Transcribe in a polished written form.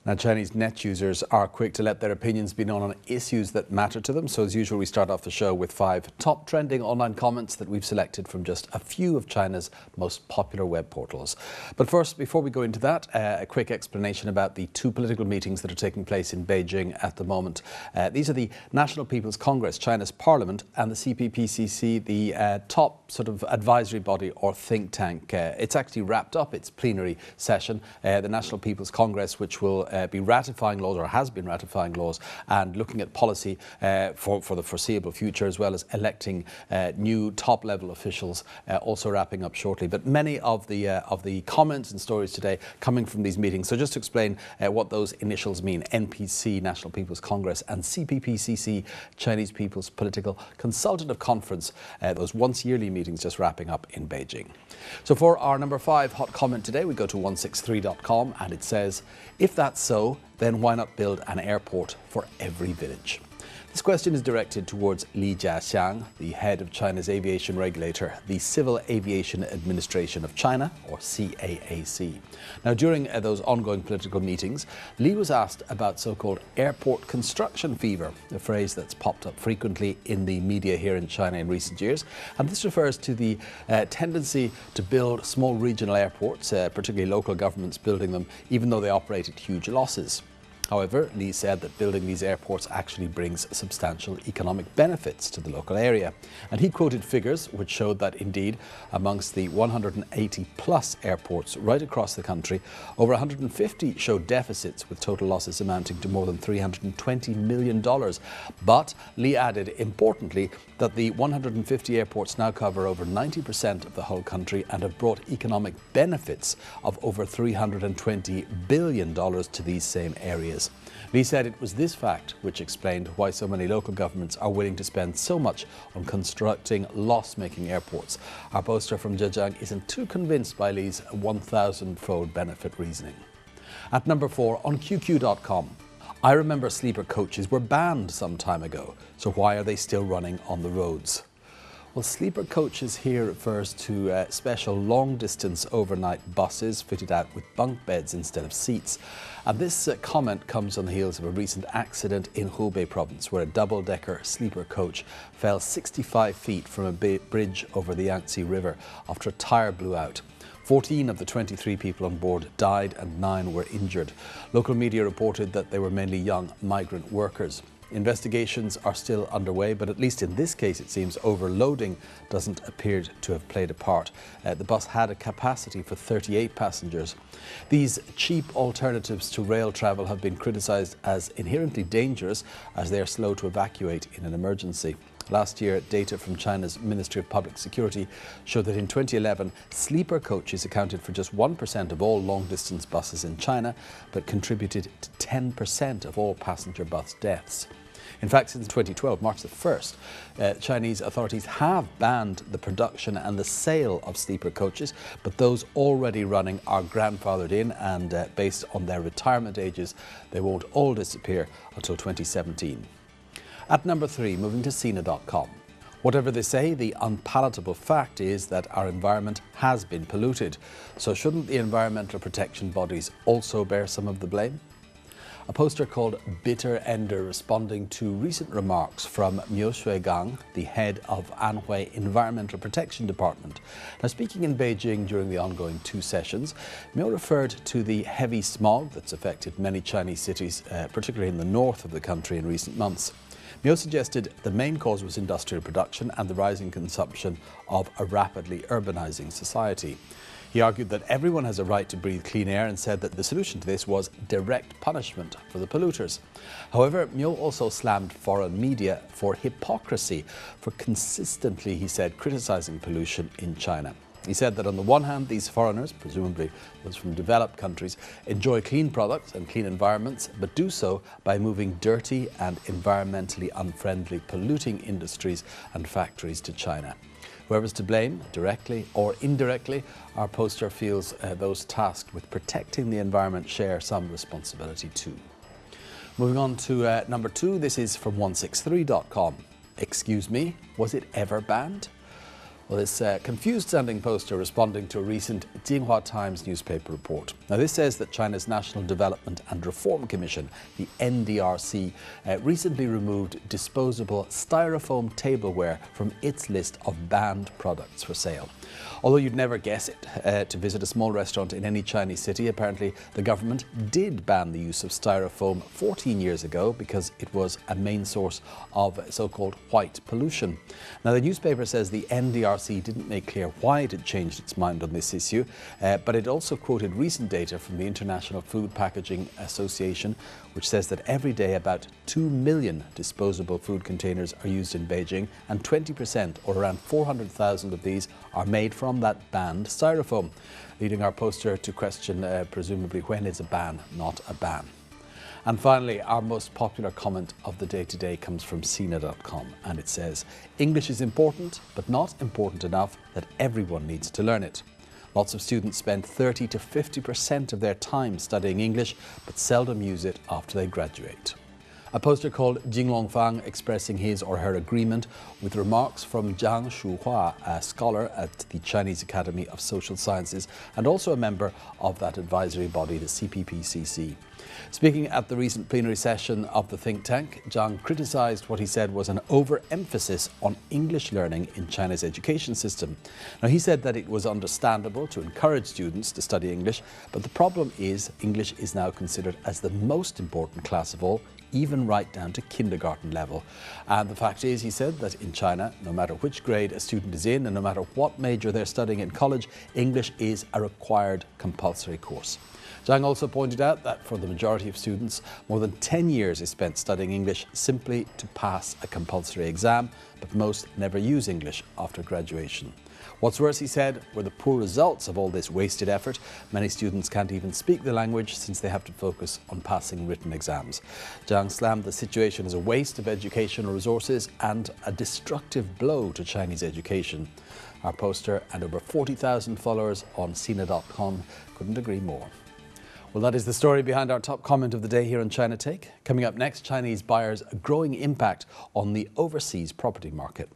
Now, Chinese net users are quick to let their opinions be known on issues that matter to them. So as usual, we start off the show with 5 top trending online comments that we've selected from just a few of China's most popular web portals. But first, before we go into that, a quick explanation about the 2 political meetings that are taking place in Beijing at the moment. These are the National People's Congress, China's parliament, and the CPPCC, the top sort of advisory body or think tank. It's actually wrapped up its plenary session. The National People's Congress, which will be ratifying laws or has been ratifying laws and looking at policy for the foreseeable future, as well as electing new top-level officials, also wrapping up shortly. But many of the comments and stories today coming from these meetings. So just to explain what those initials mean: NPC, National People's Congress, and CPPCC, Chinese People's Political Consultative Conference, those once-yearly meetings just wrapping up in Beijing. So for our number 5 hot comment today, we go to 163.com, and it says, if that's so, then why not build an airport for every village? This question is directed towards Li Jiaxiang, the head of China's aviation regulator, the Civil Aviation Administration of China, or CAAC. Now, during those ongoing political meetings, Li was asked about so-called airport construction fever, a phrase that's popped up frequently in the media here in China in recent years. And this refers to the tendency to build small regional airports, particularly local governments building them, even though they operate at huge losses. However, Li said that building these airports actually brings substantial economic benefits to the local area. And he quoted figures which showed that indeed, amongst the 180 plus airports right across the country, over 150 showed deficits, with total losses amounting to more than $320 million. But Li added, importantly, that the 150 airports now cover over 90% of the whole country and have brought economic benefits of over $320 billion to these same areas. Li said it was this fact which explained why so many local governments are willing to spend so much on constructing loss-making airports. Our poster from Zhejiang isn't too convinced by Li's 1,000-fold benefit reasoning. At number 4, on QQ.com. I remember sleeper coaches were banned some time ago, so why are they still running on the roads? Well, sleeper coaches here refers to special long-distance overnight buses fitted out with bunk beds instead of seats. And this comment comes on the heels of a recent accident in Hubei province, where a double-decker sleeper coach fell 65 feet from a bridge over the Yangtze River after a tyre blew out. 14 of the 23 people on board died and 9 were injured. Local media reported that they were mainly young migrant workers. Investigations are still underway, but at least in this case it seems overloading doesn't appear to have played a part. The bus had a capacity for 38 passengers. These cheap alternatives to rail travel have been criticised as inherently dangerous, as they are slow to evacuate in an emergency. Last year, data from China's Ministry of Public Security showed that in 2011, sleeper coaches accounted for just 1% of all long-distance buses in China, but contributed to 10% of all passenger bus deaths. In fact, since 2012, March the 1st, Chinese authorities have banned the production and the sale of sleeper coaches, but those already running are grandfathered in, and based on their retirement ages, they won't all disappear until 2017. At number 3, moving to Sina.com. Whatever they say, the unpalatable fact is that our environment has been polluted. So shouldn't the environmental protection bodies also bear some of the blame? A poster called Bitter Ender responding to recent remarks from Miu Shuigang, the head of Anhui Environmental Protection Department. Now, speaking in Beijing during the ongoing 2 sessions, Miu referred to the heavy smog that's affected many Chinese cities, particularly in the north of the country in recent months. Miu suggested the main cause was industrial production and the rising consumption of a rapidly urbanizing society. He argued that everyone has a right to breathe clean air and said that the solution to this was direct punishment for the polluters. However, Miu also slammed foreign media for hypocrisy, for consistently, he said, criticizing pollution in China. He said that on the one hand, these foreigners, presumably those from developed countries, enjoy clean products and clean environments, but do so by moving dirty and environmentally unfriendly polluting industries and factories to China. Whoever's to blame, directly or indirectly, our poster feels those tasked with protecting the environment share some responsibility too. Moving on to number 2, this is from 163.com. Excuse me, was it ever banned? Well, this confused-sounding poster responding to a recent Jinhua Times newspaper report. Now, this says that China's National Development and Reform Commission, the NDRC, recently removed disposable styrofoam tableware from its list of banned products for sale. Although you'd never guess it, to visit a small restaurant in any Chinese city, apparently the government did ban the use of styrofoam 14 years ago because it was a main source of so-called white pollution. Now, the newspaper says the NDRC didn't make clear why it had changed its mind on this issue, but it also quoted recent data from the International Food Packaging Association, which says that every day about 2 million disposable food containers are used in Beijing, and 20%, or around 400,000 of these, are made from that banned styrofoam, leading our poster to question presumably when is a ban not a ban. And finally, our most popular comment of the day today comes from Sina.com, and it says, "English is important, but not important enough that everyone needs to learn it. Lots of students spend 30 to 50% of their time studying English, but seldom use it after they graduate." A poster called Jing Longfang expressing his or her agreement with remarks from Zhang Shuhua, a scholar at the Chinese Academy of Social Sciences and also a member of that advisory body, the CPPCC. Speaking at the recent plenary session of the think tank, Zhang criticised what he said was an overemphasis on English learning in China's education system. Now, he said that it was understandable to encourage students to study English, but the problem is English is now considered as the most important class of all, even right down to kindergarten level. And the fact is, he said, that in China, no matter which grade a student is in and no matter what major they're studying in college, English is a required compulsory course. Zhang also pointed out that for the majority of students, more than 10 years is spent studying English simply to pass a compulsory exam, but most never use English after graduation. What's worse, he said, were the poor results of all this wasted effort. Many students can't even speak the language since they have to focus on passing written exams. Zhang slammed the situation as a waste of educational resources and a destructive blow to Chinese education. Our poster and over 40,000 followers on Sina.com couldn't agree more. Well, that is the story behind our top comment of the day here on China Take. Coming up next, Chinese buyers' growing impact on the overseas property market.